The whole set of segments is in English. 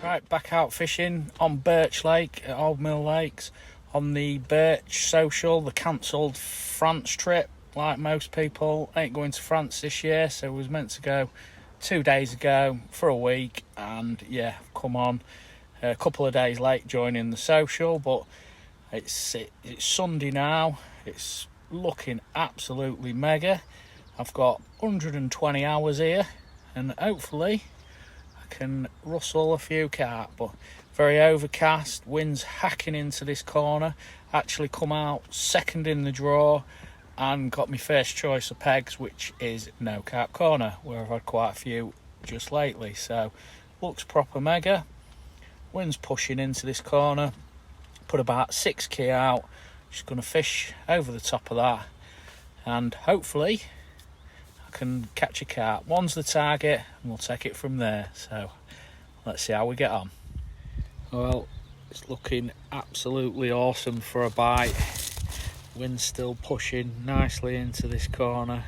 Right, back out fishing on Birch Lake at Old Mill Lakes on the Birch Social, the cancelled France trip. Like most people, ain't going to France this year, so we was meant to go 2 days ago for a week, and yeah, come on a couple of days late joining the social, but it's Sunday now. It's looking absolutely mega. I've got 120 hours here, and hopefully can rustle a few carp, but very overcast, wind's hacking into this corner. Actually come out second in the draw and got my first choice of pegs, which is No Carp Corner, where I've had quite a few just lately. So looks proper mega. Wind's pushing into this corner. Put about 6 key out. Just going to fish over the top of that, and hopefully I can catch a carp. One's the target, and we'll take it from there. So let's see how we get on. Well, it's looking absolutely awesome for a bite. Wind's still pushing nicely into this corner.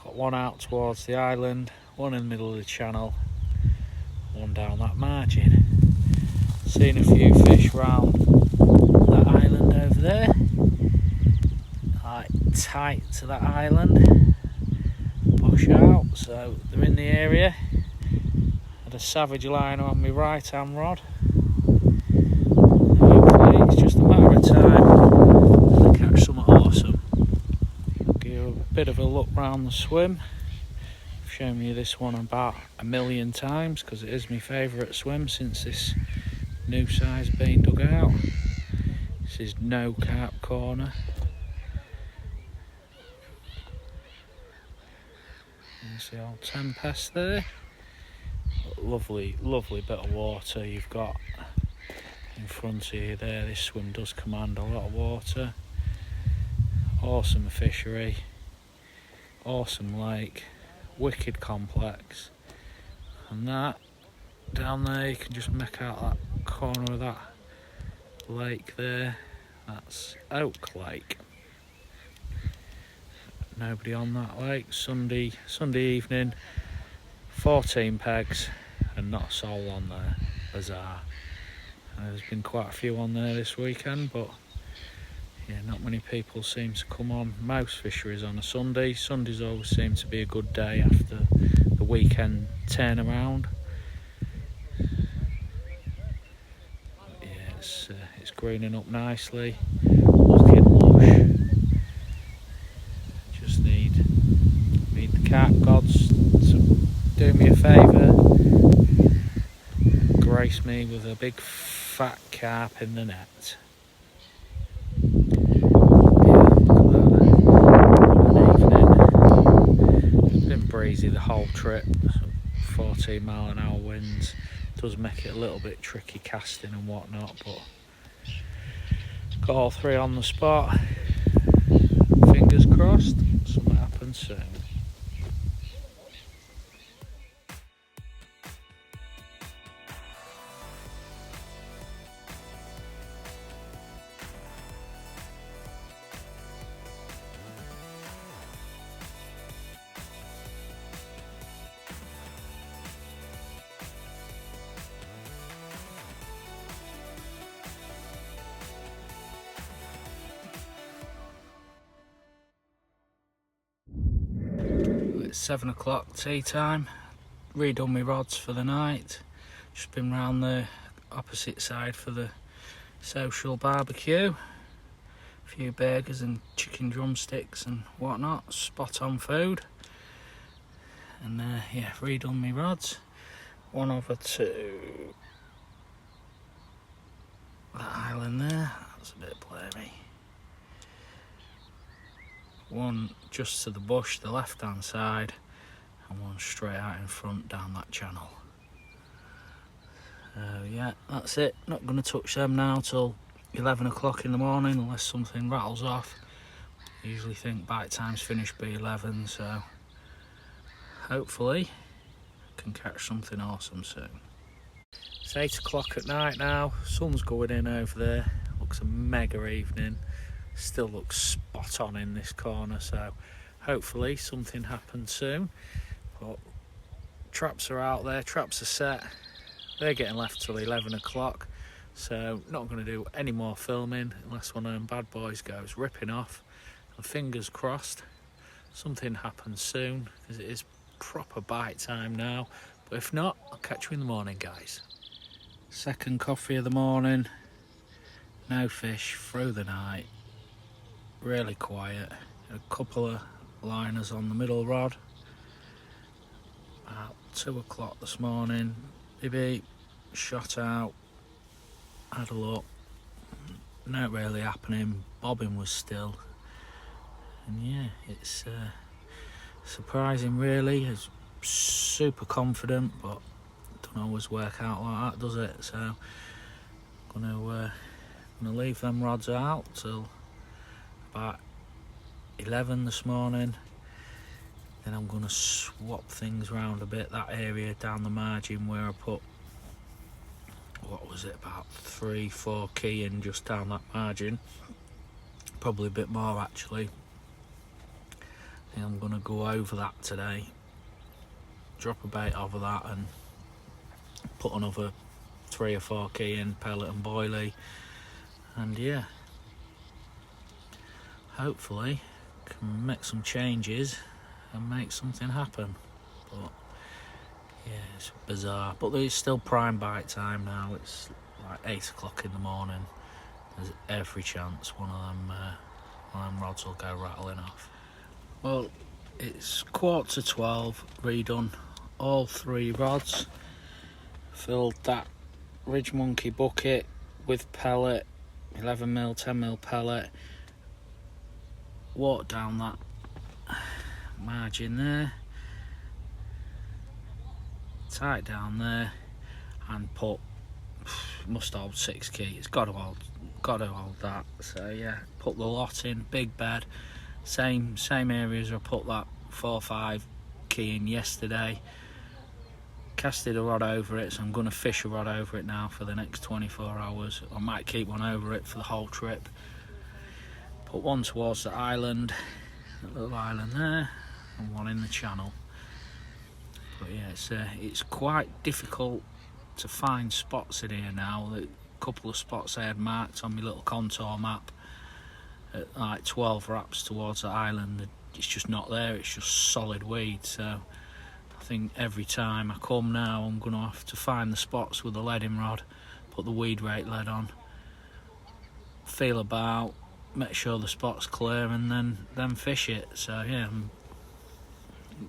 Got one out towards the island, one in the middle of the channel, one down that margin. Seen a few fish round that island over there, like tight to that island. Push out, so they're in the area. Had a savage liner on my right hand rod. Hopefully it's just a matter of time to catch something awesome. I'll give you a bit of a look round the swim. I've shown you this one about 1,000,000 times because it is my favourite swim since this new size being dug out. This is No Carp Corner. There's the old tempest there. Lovely, lovely bit of water you've got in front of you there. This swim does command a lot of water. Awesome fishery, awesome lake, wicked complex. And that down there, you can just make out that corner of that lake there. That's Oak Lake. Nobody on that lake. Sunday evening, 14 pegs and not a soul on there. Bizarre. There's been quite a few on there this weekend, but yeah, not many people seem to come on most fisheries on a Sunday. Sundays always seem to be a good day after the weekend turnaround. Yeah, it's greening up nicely, looking lush. Just need the carp gods to do me a favour, grace me with a big fat carp in the net. It's been breezy the whole trip, 14 mile an hour winds. Does make it a little bit tricky casting and whatnot, but got all three on the spot. Fingers crossed something happens soon. It's 7 o'clock tea time. Redone my rods for the night. Just been round the opposite side for the social barbecue. A few burgers and chicken drumsticks and whatnot. Spot on food. And yeah, redone my rods. One over to that island there. That's a bit blurry. One just to the bush, the left hand side, and one straight out in front down that channel. Yeah, that's it. Not going to touch them now till 11 o'clock in the morning unless something rattles off. Usually think bite time's finished by 11, so hopefully I can catch something awesome soon. It's 8 o'clock at night now, sun's going in over there, looks a mega evening, still looks spot on in this corner, so hopefully something happens soon. But traps are out there, traps are set, they're getting left till 11 o'clock, so not going to do any more filming unless one of them bad boys goes ripping off. And fingers crossed something happens soon, because it is proper bite time now, but if not, I'll catch you in the morning, guys. Second coffee of the morning, no fish through the night, really quiet, a couple of liners on the middle rod. About 2 o'clock this morning, maybe shot out, had a look, not really happening, bobbing was still, and yeah, it's surprising really. It's super confident, but don't always work out like that, does it? So I'm gonna leave them rods out till about 11 this morning. Then I'm gonna swap things around a bit. That area down the margin where I put, what was it, about 3-4 key in just down that margin, probably a bit more actually. I think I'm gonna go over that today, drop a bait over that and put another 3 or 4 key in, pellet and boilie, and yeah, hopefully can make some changes and make something happen. But yeah, it's bizarre, but it's still prime bite time now. It's like 8 o'clock in the morning. There's every chance one of them rods will go rattling off. Well, it's 11:45, redone all 3 rods, filled that Ridge Monkey bucket with pellet, 11mm, 10mm pellet, walked down that margin there, tight down there, and put, must hold 6 key, it's got to hold that. So yeah, put the lot in, big bed, same areas I put that 4-5 key in yesterday. Casted a rod over it, so I'm going to fish a rod over it now for the next 24 hours. I might keep one over it for the whole trip. Put one towards the island, that little island there, and one in the channel. But yeah, it's quite difficult to find spots in here now. A couple of spots I had marked on my little contour map at like 12 wraps towards the island, it's just not there, it's just solid weed. So I think every time I come now I'm going to have to find the spots with the leading rod, put the weed rate lead on, feel about, make sure the spot's clear, and then fish it. So yeah,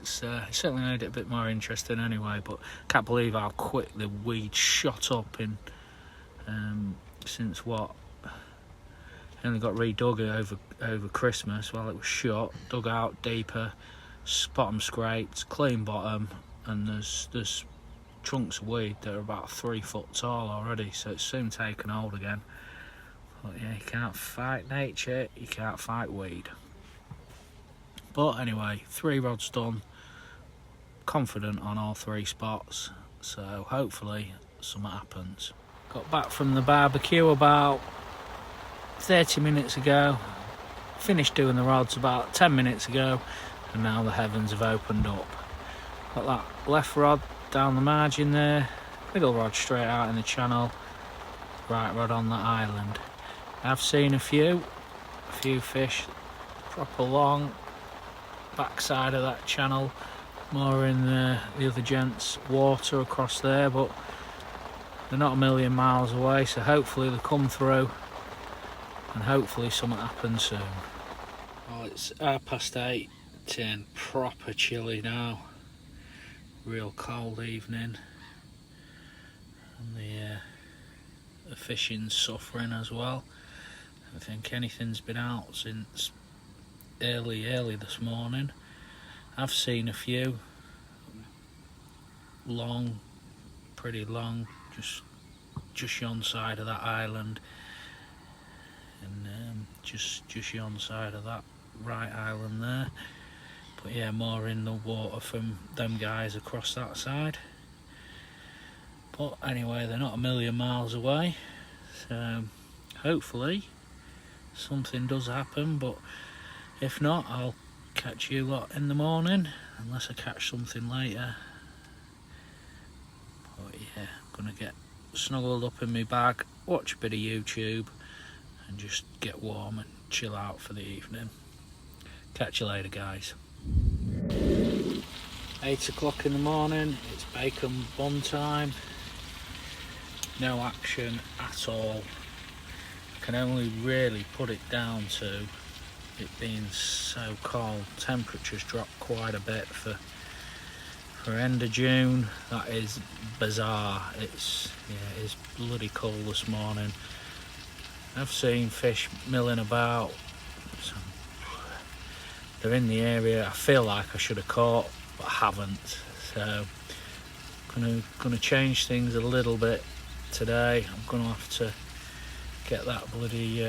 it's certainly made it a bit more interesting anyway. But can't believe how quick the weed shot up in since what, only got redug over Christmas while it was shut, dug out deeper, bottom scraped, clean bottom, and there's trunks of weed that are about 3 foot tall already, so it's soon taken hold again. But yeah, you can't fight nature, you can't fight weed. But anyway, 3 rods done, confident on all 3 spots, so hopefully something happens. Got back from the barbecue about 30 minutes ago, finished doing the rods about 10 minutes ago, and now the heavens have opened up. Got that left rod down the margin there, middle rod straight out in the channel, right rod on the island. I've seen a few fish proper long backside of that channel, more in the other gent's water across there, but they're not a million miles away, so hopefully they'll come through and hopefully something happens soon. Well, it's 8:30, proper chilly now, real cold evening, and the fishing's suffering as well. I think anything's been out since early this morning. I've seen a few long, pretty long, just yon side of that island, and just yon side of that right island there. But yeah, more in the water from them guys across that side. But anyway, they're not a million miles away, so hopefully something does happen. But if not, I'll catch you lot in the morning, unless I catch something later. But yeah, I'm gonna get snuggled up in my bag, watch a bit of YouTube, and just get warm and chill out for the evening. Catch you later, guys. 8 o'clock in the morning, it's bacon bun time. No action at all. I can only really put it down to it being so cold. Temperatures dropped quite a bit for end of June. That is bizarre. It's bloody cold this morning. I've seen fish milling about. They're in the area. I feel like I should have caught, but I haven't. So gonna change things a little bit today. I'm gonna have to get that bloody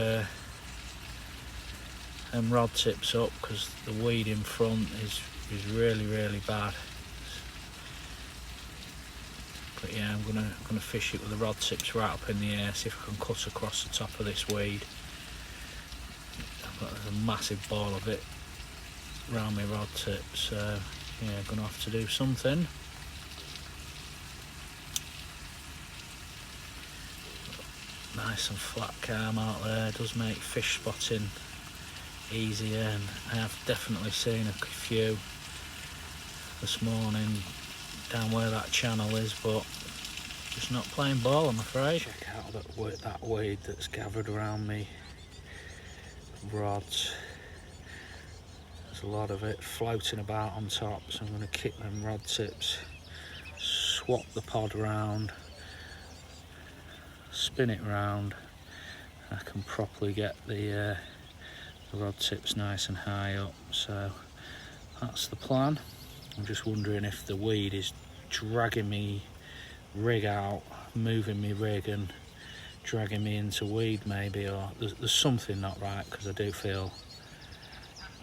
rod tips up, because the weed in front is really bad. But yeah, I'm gonna fish it with the rod tips right up in the air, see if I can cut across the top of this weed. I've got a massive ball of it around my rod tips, so yeah, I'm gonna have to do something. Nice and flat calm out there does make fish spotting easier, and I have definitely seen a few this morning down where that channel is, but just not playing ball, I'm afraid. Check out that weed that's gathered around me rods. There's a lot of it floating about on top, so I'm going to kick them rod tips, swap the pod around, spin it round, and I can properly get the rod tips nice and high up. So that's the plan. I'm just wondering if the weed is dragging me rig out, moving me rig and dragging me into weed maybe, or there's something not right, because I do feel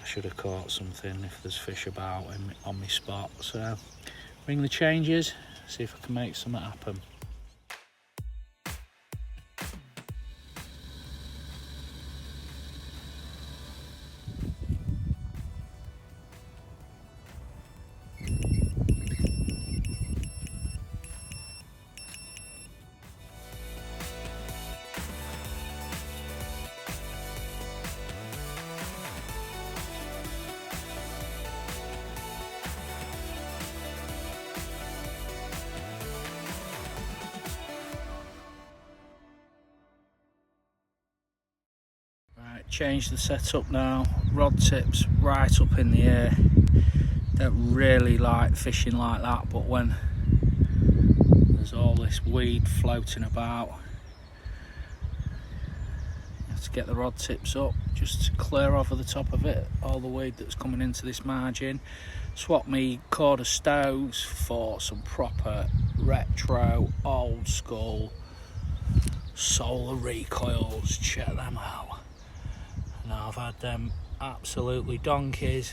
I should have caught something if there's fish about on my spot. So bring the changes, see if I can make something happen. Change the setup now, rod tips right up in the air. Don't really like fishing like that, but when there's all this weed floating about, you have to get the rod tips up just to clear over the top of it all the weed that's coming into this margin. Swap me cord of stoves for some proper retro old school solar recoils. Check them out. Now, I've had them absolutely donkeys.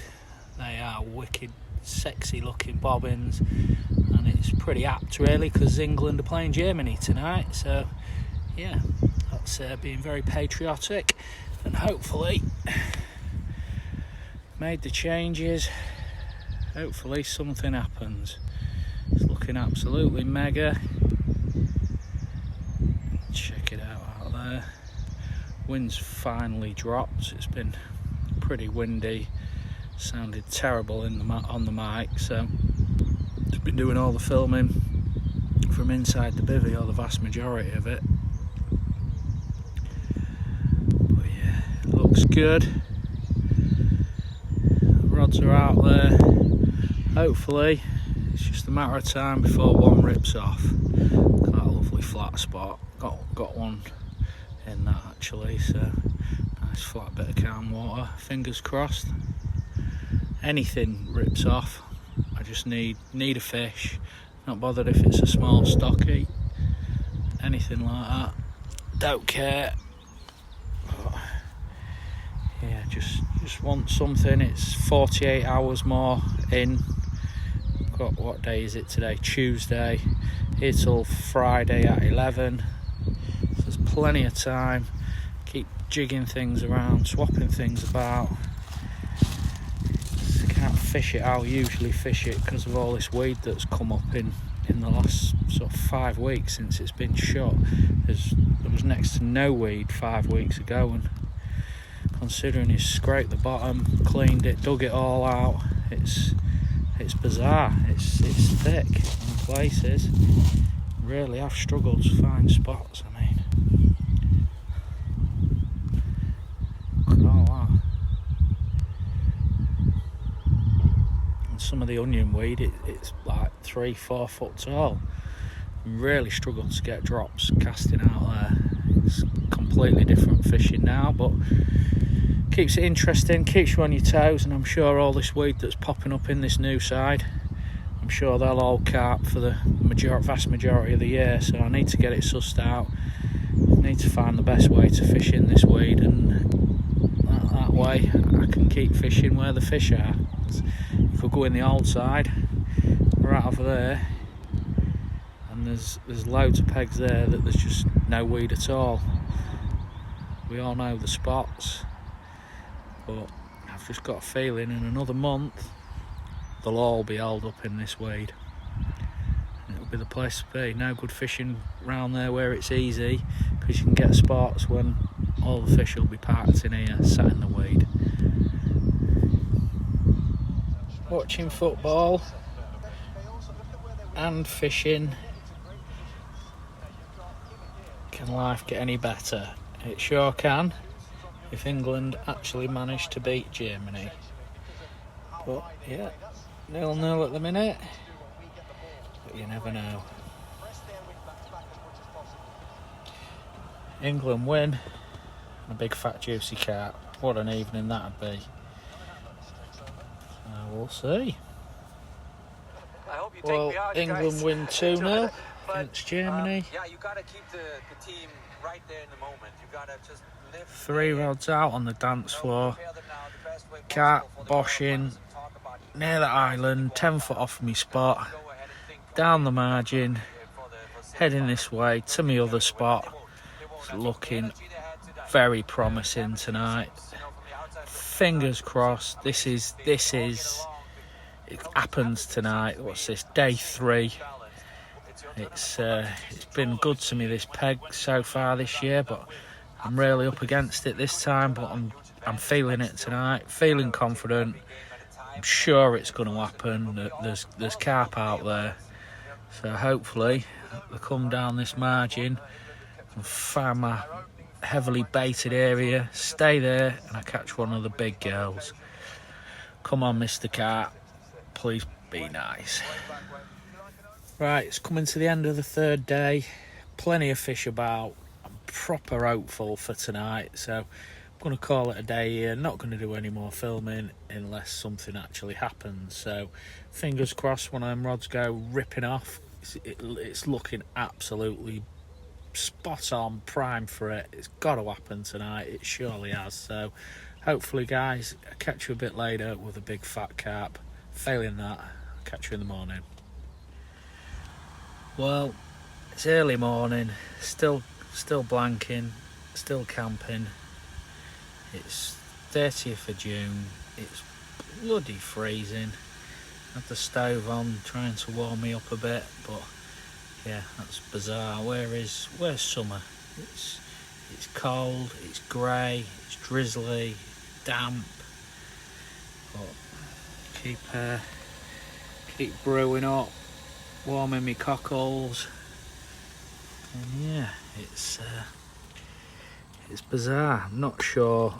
They are wicked sexy looking bobbins, and it's pretty apt really, because England are playing Germany tonight. So yeah, that's being very patriotic, and hopefully made the changes, hopefully something happens. It's looking absolutely mega. Check it out there. Wind's finally dropped. It's been pretty windy, sounded terrible on the mic, so I've been doing all the filming from inside the bivvy, or the vast majority of it. But yeah, it looks good. The rods are out there. Hopefully it's just a matter of time before one rips off. Got a lovely flat spot, got one in that actually, so nice flat bit of calm water. Fingers crossed anything rips off. I just need a fish, not bothered if it's a small stocky, anything like that, don't care. But yeah, just want something. It's 48 hours more in. Got, what day is it today? Tuesday. Here till Friday at 11. So there's plenty of time. Keep jigging things around, swapping things about. Just can't fish it how I usually fish it because of all this weed that's come up in the last sort of 5 weeks since it's been shot. There was next to no weed 5 weeks ago, and considering he's scraped the bottom, cleaned it, dug it all out, it's bizarre. It's thick in places. Really have struggled to find spots. I mean, look at all that. And some of the onion weed, it's like 3-4 foot tall. Really struggled to get drops casting out there. It's completely different fishing now, but keeps it interesting, keeps you on your toes, and I'm sure all this weed that's popping up in this new side, I'm sure they'll all carp for the vast majority of the year, so I need to get it sussed out. I need to find the best way to fish in this weed, and that way I can keep fishing where the fish are. You could go in the old side, right over there, and there's loads of pegs there that there's just no weed at all. We all know the spots, but I've just got a feeling in another month they'll all be held up in this weed, and it'll be the place to be. No good fishing round there where it's easy, because you can get spots when all the fish will be parked in here, sat in the weed. Watching football and fishing. Can life get any better? It sure can, if England actually managed to beat Germany. But yeah, 0-0 at the minute, but you never know. England win, and a big fat juicy carp. What an evening that'd be. We'll see. Well, England win 2-0 against Germany. Yeah, you gotta keep the team right there in the moment. You gotta just live. 3 rods out on the dance floor. Carp boshing near the island, 10 foot off me spot, down the margin, heading this way to my other spot. It's looking very promising tonight. Fingers crossed. This is it happens tonight. What's this, day 3? It's been good to me, this peg, so far this year, but I'm really up against it this time. But I'm feeling it tonight, feeling confident. I'm sure it's going to happen. There's carp out there, so hopefully they come down this margin and find my heavily baited area, stay there, and I catch one of the big girls. Come on, Mr. Carp, please be nice. Right, it's coming to the end of the 3rd day. Plenty of fish about. I'm proper hopeful for tonight, so I'm going to call it a day here. Not going to do any more filming unless something actually happens. So fingers crossed when them rods go ripping off. It's looking absolutely spot on, prime for it. It's got to happen tonight. It surely has. So hopefully, guys, I'll catch you a bit later with a big fat carp. Failing that, I'll catch you in the morning. Well, it's early morning, still blanking, still camping. It's 30th of June, it's bloody freezing. Had the stove on trying to warm me up a bit, but yeah, that's bizarre. Where's summer? It's cold, it's grey, it's drizzly, damp, but keep brewing up, warming me cockles, and yeah, it's bizarre. I'm not sure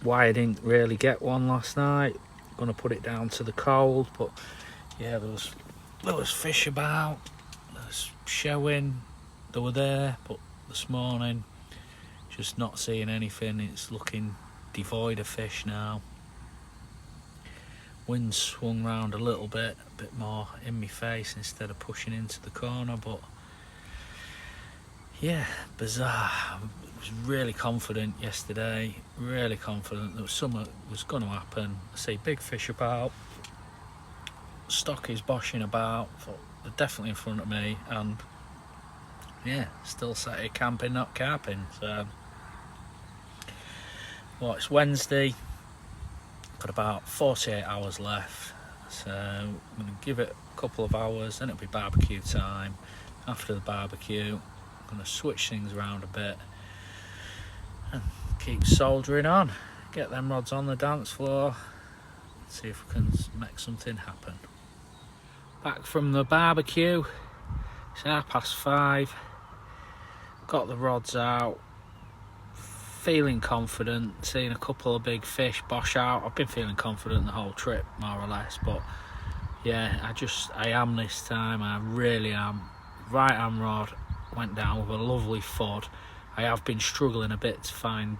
why I didn't really get one last night. I'm gonna put it down to the cold, but yeah, there was fish about, there was showing, they were there, but this morning just not seeing anything. It's looking devoid of fish now. Wind swung round a bit more in my face instead of pushing into the corner, but yeah, bizarre. I was really confident yesterday, really confident that something was going to happen. I see big fish about, stock is boshing about, thought they're definitely in front of me, and yeah, still sat here camping, not carping. So, well, it's Wednesday, got about 48 hours left, so I'm going to give it a couple of hours, then it'll be barbecue time. After the barbecue, I'm going to switch things around a bit and keep soldering on, get them rods on the dance floor, see if we can make something happen. Back from the barbecue, it's 5:30, got the rods out, feeling confident, seeing a couple of big fish bosh out. I've been feeling confident the whole trip, more or less, but yeah, I am this time, I really am. Right hand rod went down with a lovely thud. I have been struggling a bit to find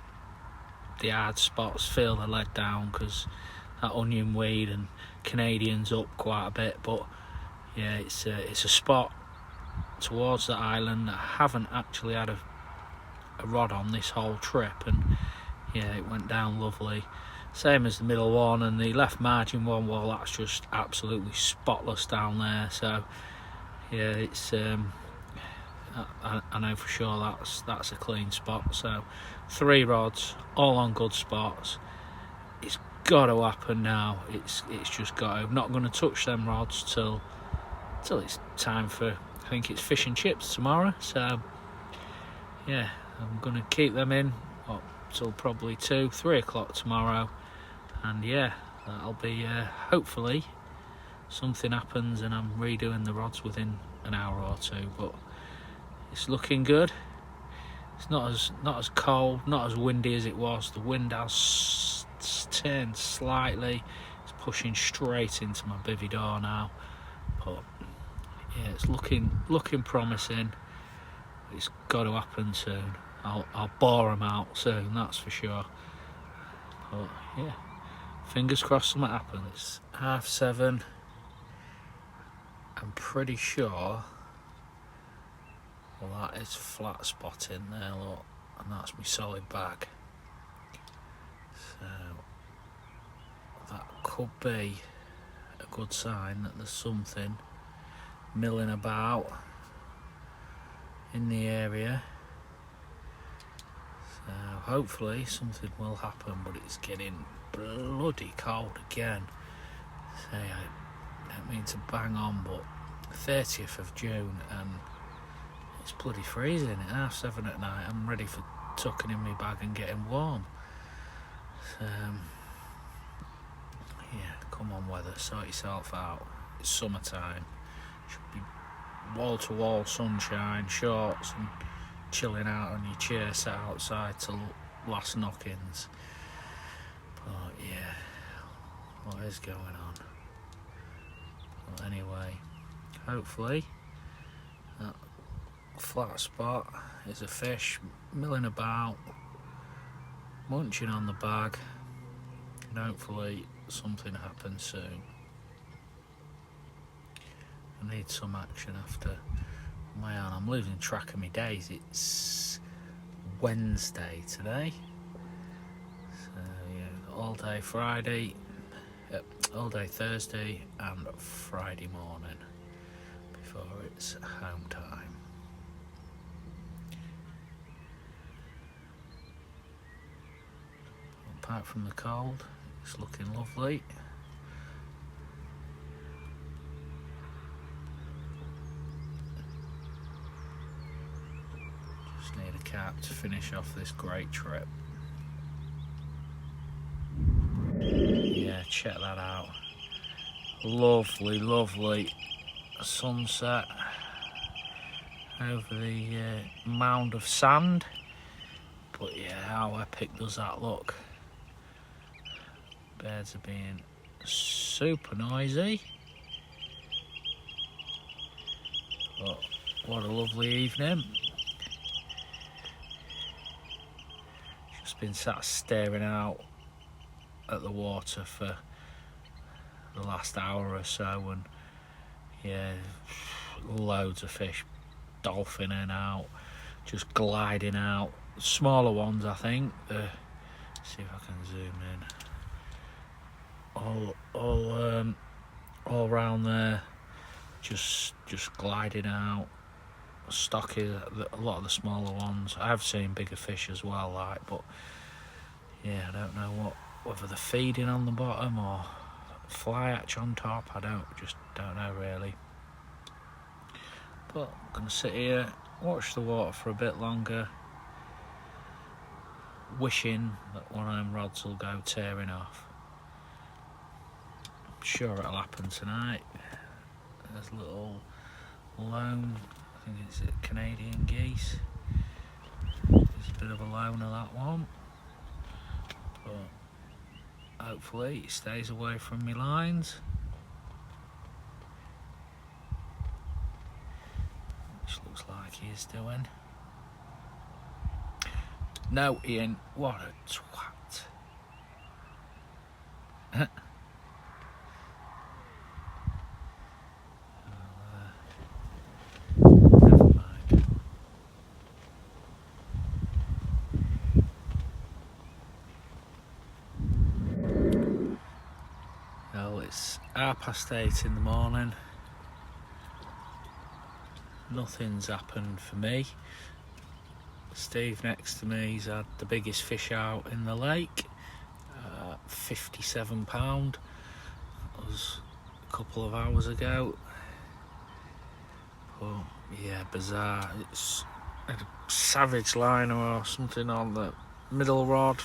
the hard spots, feel the lead down, because that onion weed and Canadian's up quite a bit, but yeah, it's a spot towards the island that I haven't actually had a rod on this whole trip, and yeah, it went down lovely. Same as the middle one and the left margin one. Well, that's just absolutely spotless down there. So yeah, it's I know for sure that's a clean spot. So 3 rods, all on good spots. It's got to happen now. It's just got to. I'm not going to touch them rods till it's time for, I think it's fish and chips tomorrow. So yeah, I'm going to keep them in up till probably 2-3 o'clock tomorrow, and yeah, that'll be hopefully something happens and I'm redoing the rods within an hour or two. But it's looking good. It's not as cold, not as windy as it was. The wind has turned slightly. It's pushing straight into my bivvy door now, but yeah, it's looking promising. It's got to happen soon. I'll bore them out soon, that's for sure. But yeah, fingers crossed something happens. 7:30. I'm pretty sure. Well, that is flat spot in there, look, and that's my solid bag. So that could be a good sign that there's something milling about in the area. So hopefully something will happen, but it's getting bloody cold again. So I don't mean to bang on, but 30th of June and it's bloody freezing at 7:30 at night. I'm ready for tucking in my bag and getting warm. So yeah, come on weather, sort yourself out. It's summertime. Should be wall to wall sunshine, shorts and chilling out on your chair, sat outside till last knockings. But yeah, what is going on? But anyway, hopefully that flat spot is a fish milling about, munching on the bag, and hopefully something happens soon. I need some action after my own. I'm losing track of my days. It's Wednesday today, so yeah, all day Friday, all day Thursday and Friday morning before it's home time. Apart from the cold, it's looking lovely. Just need a carp to finish off this great trip. Yeah, check that out. Lovely, lovely sunset over the mound of sand. But yeah, how epic does that look? Birds are being super noisy. But what a lovely evening. Just been sat staring out at the water for the last hour or so, and yeah, loads of fish dolphining out, just gliding out. Smaller ones, I think. See if I can zoom in. All round there. just gliding out. Stocky, a lot of the smaller ones. I've seen bigger fish as well, like, but yeah, I don't know whether they're feeding on the bottom or fly hatch on top. I don't know really. But I'm gonna sit here, watch the water for a bit longer, wishing that one of them rods will go tearing off. I'm sure it'll happen tonight. There's a little lone, I think it's a Canadian geese. There's a bit of a loner, that one. But hopefully he stays away from me lines. Which looks like he is doing. No, Ian, what a twat. Never mind. Well, it's 8:30 in the morning. Nothing's happened for me. Steve next to me's had the biggest fish out in the lake, 57 pound. That was a couple of hours ago. But yeah, bizarre. It's a savage liner or something on the middle rod.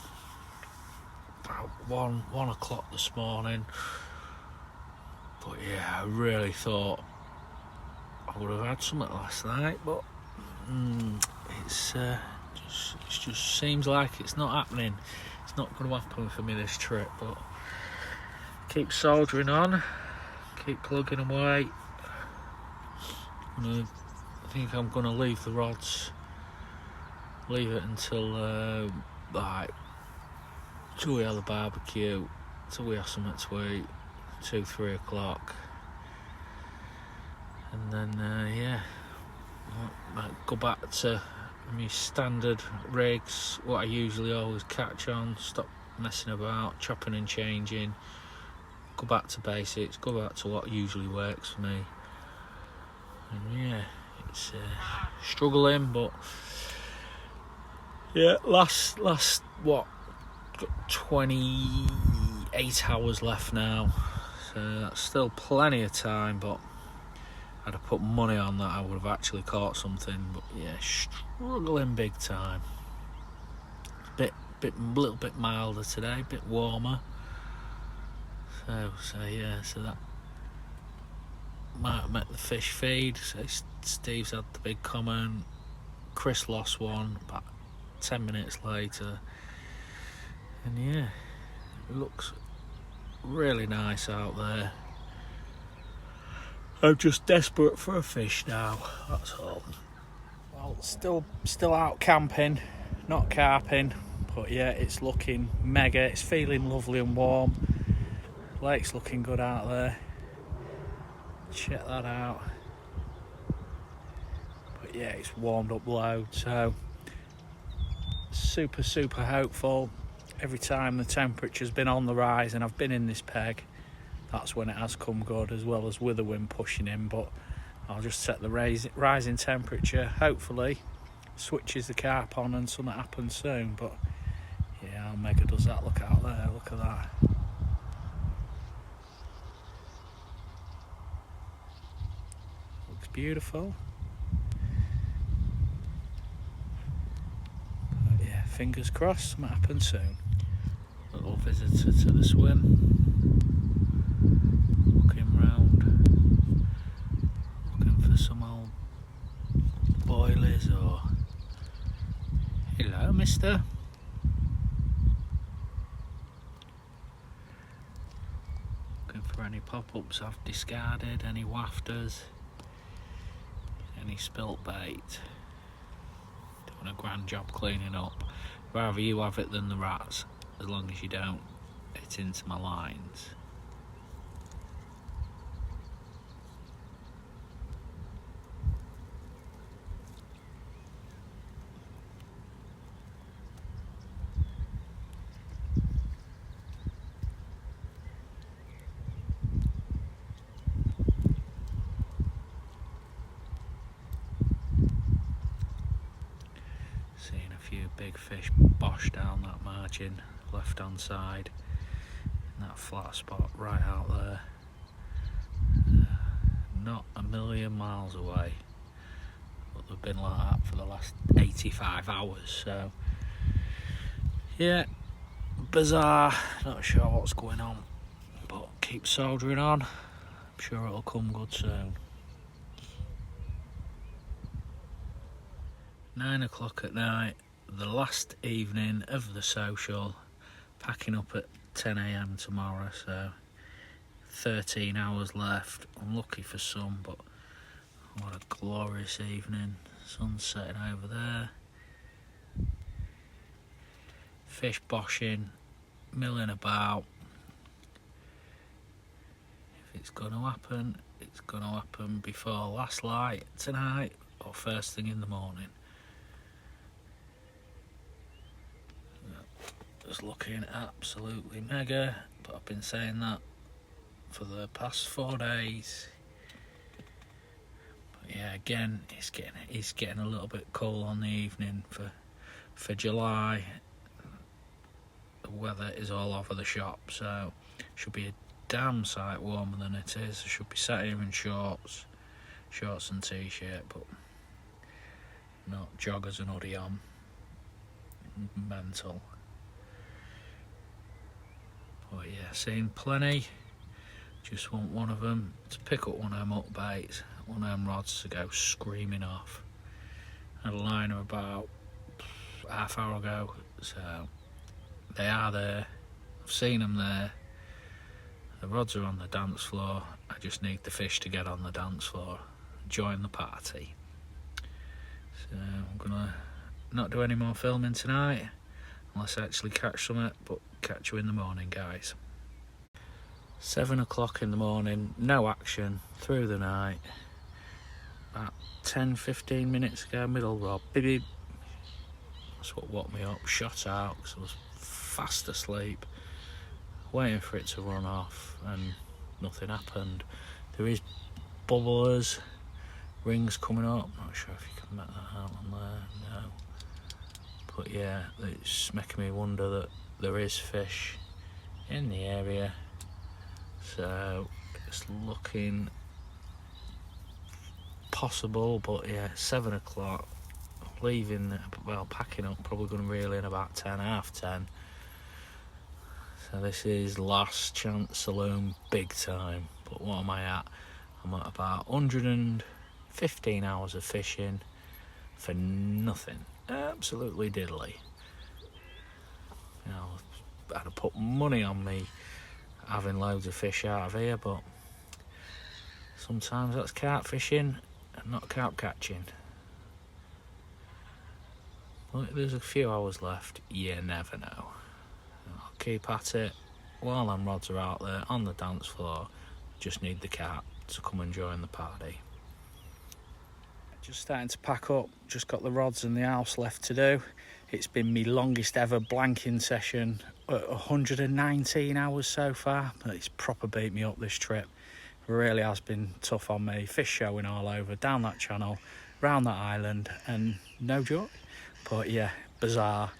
About one o'clock this morning. But yeah, I really thought I would have had something last night, but it just seems like it's not happening. It's not going to happen for me this trip, but keep soldiering on, keep plugging away. I think I'm going to leave the rods, leave it until like till we have the barbecue, till we have something to eat, 2-3 o'clock, and then yeah, I'll go back to my standard rigs, what I usually always catch on, stop messing about, chopping and changing, go back to basics, go back to what usually works for me. And yeah, it's struggling, but yeah, last what, got 28 hours left now, so that's still plenty of time, but I'd have put money on that I would have actually caught something. But yeah, struggling big time. A little bit milder today, a bit warmer. So yeah, so that might have met the fish feed. So Steve's had the big comment. Chris lost one about 10 minutes later. And yeah, it looks really nice out there. I'm just desperate for a fish now, that's all. Well, still out camping, not carping, but yeah, it's looking mega. It's feeling lovely and warm. Lake's looking good out there. Check that out. But yeah, it's warmed up loads, so super hopeful. Every time the temperature's been on the rise and I've been in this peg, that's when it has come good, as well as with the wind pushing in. But I'll just set the rising temperature, hopefully switches the carp on and something happens soon. But yeah, how mega does that look out there? Look at that. Looks beautiful. But yeah, fingers crossed something happens soon. Little visitor to the swim. Some old boilies or hello mister. Looking for any pop-ups I've discarded, any wafters, any spilt bait. Doing a grand job cleaning up. Rather you have it than the rats, as long as you don't hit into my lines. few big fish bosh down that margin, left hand side, in that flat spot right out there. Not a million miles away, but they've been like that for the last 85 hours, so yeah, bizarre, not sure what's going on, but keep soldering on, I'm sure it'll come good soon. 9 o'clock at night, the last evening of the social, packing up at 10 AM tomorrow, so 13 hours left. Unlucky for some, but what a glorious evening. Sun's setting over there. Fish boshing, milling about. If it's going to happen, it's going to happen before last light tonight or first thing in the morning. Just looking absolutely mega, but I've been saying that for the past 4 days. But yeah, again, it's getting a little bit cool on the evening for July. The weather is all over the shop, so should be a damn sight warmer than it is. I should be sat here in shorts and t-shirt, but not joggers and hoodie on. Mental. But yeah, seen plenty. Just want one of them to pick up one of them up baits, one of them rods to go screaming off. Had a liner about half hour ago, so they are there. I've seen them there. The rods are on the dance floor. I just need the fish to get on the dance floor, join the party. So I'm gonna not do any more filming tonight, unless I actually catch something, but catch you in the morning, guys. 7 o'clock in the morning, no action through the night. About 10-15 minutes ago, middle rod, beep beep. That's what woke me up, shot out because I was fast asleep, waiting for it to run off, and nothing happened. There is bubblers, rings coming up, not sure if you can make that out on there, no. But yeah, it's making me wonder that there is fish in the area. So it's looking possible, but yeah, 7 o'clock, leaving, well, packing up, probably going to reel in about 10, half 10. So this is last chance saloon, big time. But what am I at? I'm at about 115 hours of fishing for nothing. Absolutely diddly. You know, I'd have put money on me having loads of fish out of here, but sometimes that's carp fishing and not carp catching. But there's a few hours left, you never know. I'll keep at it while them rods are out there on the dance floor. Just need the carp to come and join the party. Just starting to pack up, just got the rods and the house left to do. It's been my longest ever blanking session, 119 hours so far, but it's proper beat me up this trip. It really has been tough on me. Fish showing all over, down that channel, round that island, and no joy. But yeah, bizarre.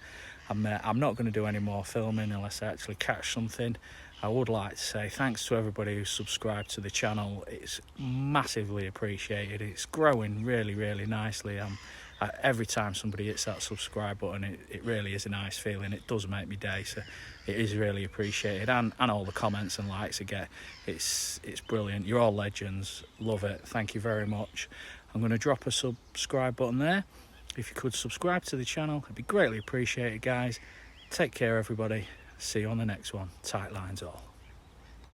I'm not going to do any more filming unless I actually catch something. I would like to say thanks to everybody who's subscribed to the channel. It's massively appreciated. It's growing really, really nicely. Every time somebody hits that subscribe button, it really is a nice feeling. It does make me day, so it is really appreciated. And all the comments and likes I get, it's brilliant. You're all legends. Love it. Thank you very much. I'm going to drop a subscribe button there. If you could subscribe to the channel, it'd be greatly appreciated, guys. Take care, everybody. See you on the next one. Tight lines all.